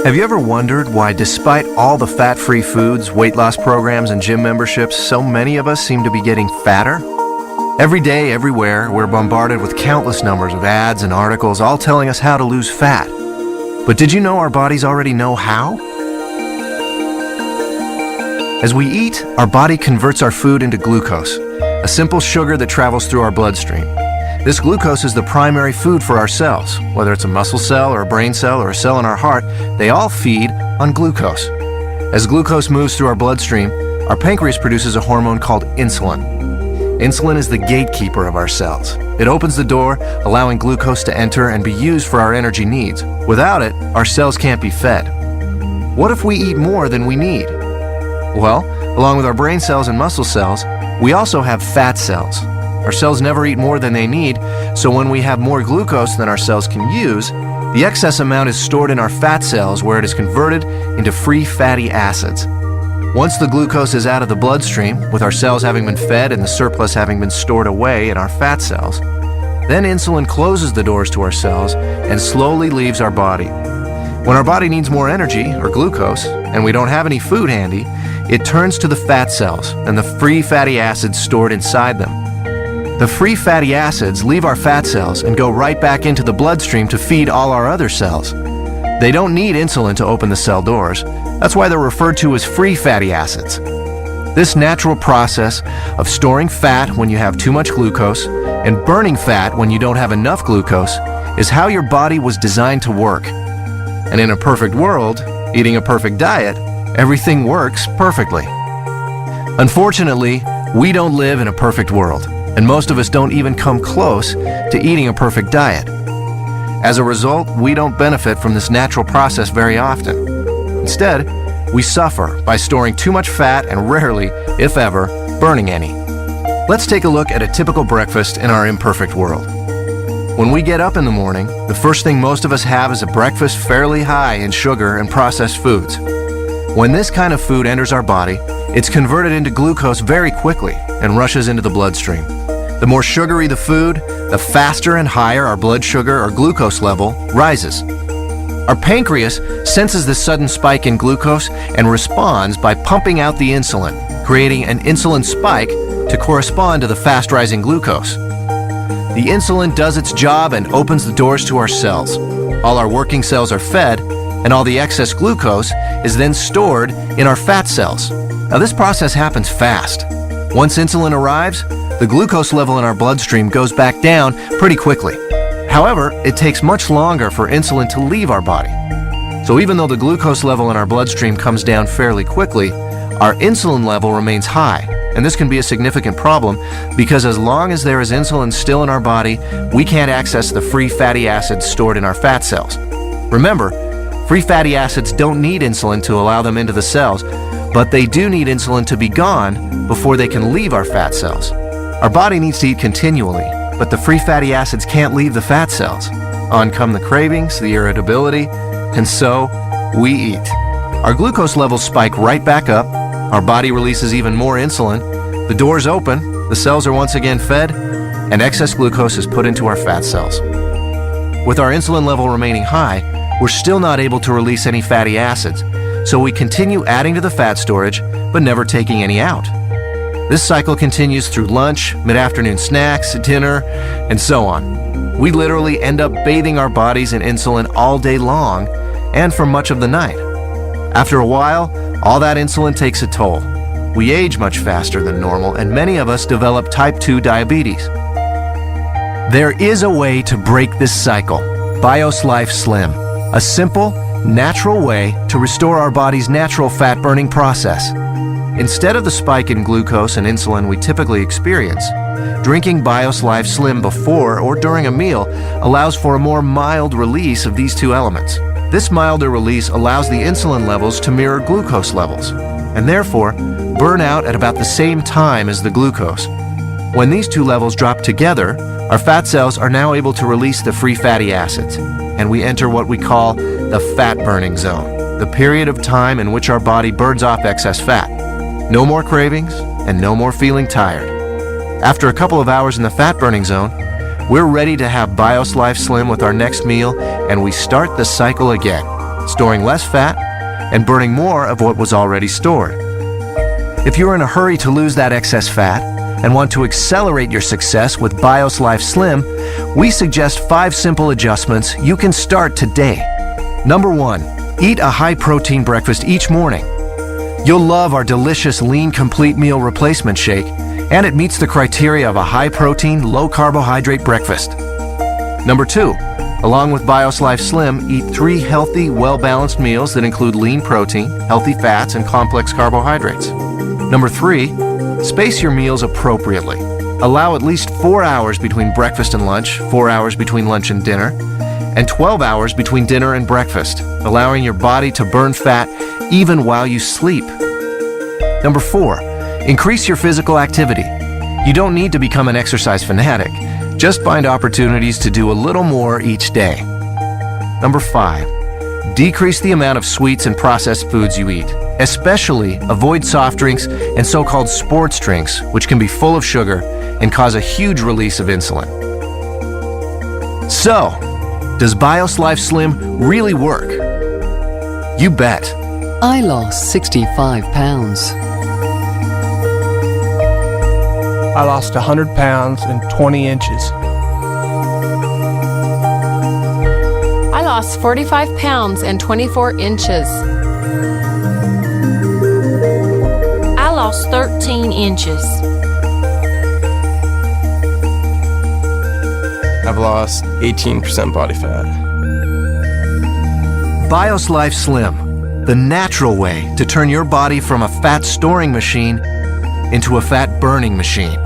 Have you ever wondered why, despite all the fat-free foods, weight loss programs, and gym memberships, so many of us seem to be getting fatter? Every day, everywhere, we're bombarded with countless numbers of ads and articles all telling us how to lose fat. But did you know our bodies already know how? As we eat, our body converts our food into glucose, a simple sugar that travels through our bloodstream. This glucose is the primary food for our cells. Whether it's a muscle cell or a brain cell or a cell in our heart, they all feed on glucose. As glucose moves through our bloodstream, our pancreas produces a hormone called insulin. Insulin is the gatekeeper of our cells. It opens the door, allowing glucose to enter and be used for our energy needs. Without it, our cells can't be fed. What if we eat more than we need? Well, along with our brain cells and muscle cells, we also have fat cells. Our cells never eat more than they need, so when we have more glucose than our cells can use, the excess amount is stored in our fat cells where it is converted into free fatty acids. Once the glucose is out of the bloodstream, with our cells having been fed and the surplus having been stored away in our fat cells, then insulin closes the doors to our cells and slowly leaves our body. When our body needs more energy, or glucose, and we don't have any food handy, it turns to the fat cells and the free fatty acids stored inside them. The free fatty acids leave our fat cells and go right back into the bloodstream to feed all our other cells. They don't need insulin to open the cell doors. That's why they're referred to as free fatty acids. This natural process of storing fat when you have too much glucose and burning fat when you don't have enough glucose is how your body was designed to work. And in a perfect world, eating a perfect diet, everything works perfectly. Unfortunately, we don't live in a perfect world, and most of us don't even come close to eating a perfect diet. As a result, we don't benefit from this natural process very often. Instead, we suffer by storing too much fat and rarely, if ever, burning any. Let's take a look at a typical breakfast in our imperfect world. When we get up in the morning, the first thing most of us have is a breakfast fairly high in sugar and processed foods. When this kind of food enters our body, it's converted into glucose very quickly and rushes into the bloodstream. The more sugary the food, the faster and higher our blood sugar or glucose level rises. Our pancreas senses this sudden spike in glucose and responds by pumping out the insulin, creating an insulin spike to correspond to the fast-rising glucose. The insulin does its job and opens the doors to our cells. All our working cells are fed, and all the excess glucose is then stored in our fat cells. Now, this process happens fast. Once insulin arrives, the glucose level in our bloodstream goes back down pretty quickly. However, it takes much longer for insulin to leave our body. So even though the glucose level in our bloodstream comes down fairly quickly, our insulin level remains high. And this can be a significant problem because as long as there is insulin still in our body, we can't access the free fatty acids stored in our fat cells. Remember, free fatty acids don't need insulin to allow them into the cells, but they do need insulin to be gone before they can leave our fat cells. Our body needs to eat continually, but the free fatty acids can't leave the fat cells. On come the cravings, the irritability, and so we eat. Our glucose levels spike right back up, our body releases even more insulin, the doors open, the cells are once again fed, and excess glucose is put into our fat cells. With our insulin level remaining high, we're still not able to release any fatty acids, so we continue adding to the fat storage, but never taking any out. This cycle continues through lunch, mid-afternoon snacks, dinner, and so on. We literally end up bathing our bodies in insulin all day long and for much of the night. After a while, all that insulin takes a toll. We age much faster than normal, and many of us develop type 2 diabetes. There is a way to break this cycle. BIOS Life Slim, a simple, natural way to restore our body's natural fat-burning process. Instead of the spike in glucose and insulin we typically experience, drinking BIOS Life Slim before or during a meal allows for a more mild release of these two elements. This milder release allows the insulin levels to mirror glucose levels, and therefore burn out at about the same time as the glucose. When these two levels drop together, our fat cells are now able to release the free fatty acids, and we enter what we call the fat-burning zone, the period of time in which our body burns off excess fat. No more cravings, and no more feeling tired. After a couple of hours in the fat-burning zone, we're ready to have BIOS Life Slim with our next meal, and we start the cycle again. storing less fat and burning more of what was already stored. If you're in a hurry to lose that excess fat and want to accelerate your success with BIOS Life Slim, we suggest 5 simple adjustments you can start today. Number 1, eat a high-protein breakfast each morning. You'll love our delicious Lean Complete Meal Replacement Shake, and it meets the criteria of a high-protein, low-carbohydrate breakfast. Number 2, along with BIOS Life Slim, eat 3 healthy, well-balanced meals that include lean protein, healthy fats, and complex carbohydrates. Number 3, space your meals appropriately. Allow at least 4 hours between breakfast and lunch, 4 hours between lunch and dinner, and 12 hours between dinner and breakfast, allowing your body to burn fat even while you sleep. Number 4, increase your physical activity. You don't need to become an exercise fanatic. Just find opportunities to do a little more each day. Number 5, decrease the amount of sweets and processed foods you eat. Especially avoid soft drinks and so-called sports drinks, which can be full of sugar and cause a huge release of insulin. So, does BIOS Life Slim really work? You bet. I lost 65 pounds. I lost 100 pounds and 20 inches. I lost 45 pounds and 24 inches. I lost 13 inches. I've lost 18% body fat. BIOS Life Slim, the natural way to turn your body from a fat storing machine into a fat burning machine.